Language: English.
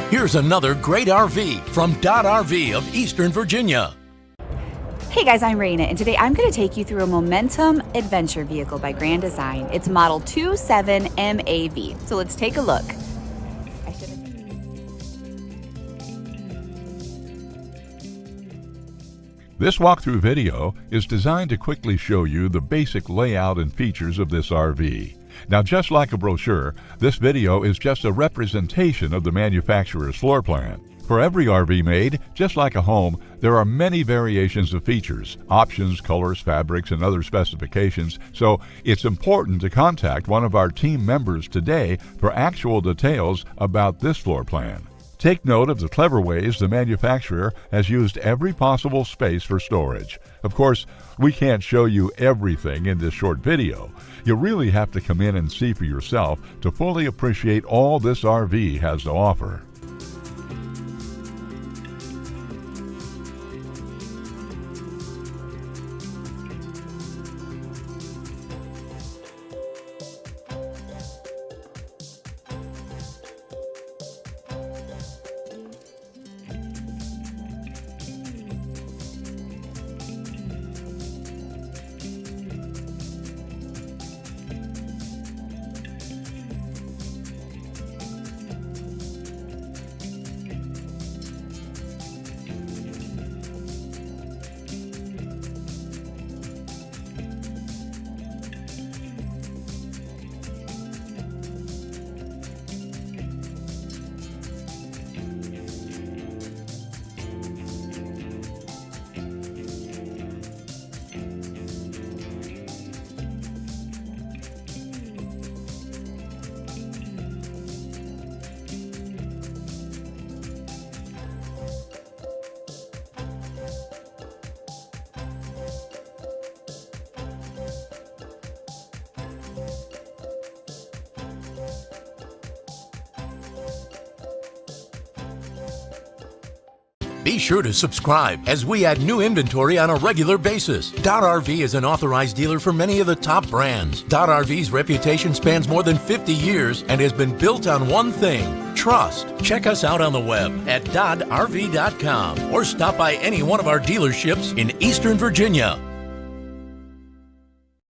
Here's another great RV from Dodd RV of Eastern Virginia. Hey guys, I'm Raina, and today I'm going to take you through a Momentum adventure vehicle by Grand Design. It's model 27MAV. So let's take a look. This walkthrough video is designed to quickly show you the basic layout and features of this RV. Now, just like a brochure, this video is just a representation of the manufacturer's floor plan. For every RV made, just like a home, there are many variations of features, options, colors, fabrics, and other specifications, so it's important to contact one of our team members today for actual details about this floor plan. Take note of the clever ways the manufacturer has used every possible space for storage. Of course, we can't show you everything in this short video. You really have to come in and see for yourself to fully appreciate all this RV has to offer. Be sure to subscribe as we add new inventory on a regular basis. Dodd RV is an authorized dealer for many of the top brands. Dodd RV's reputation spans more than 50 years and has been built on one thing: trust. Check us out on the web at doddrv.com or stop by any one of our dealerships in Eastern Virginia.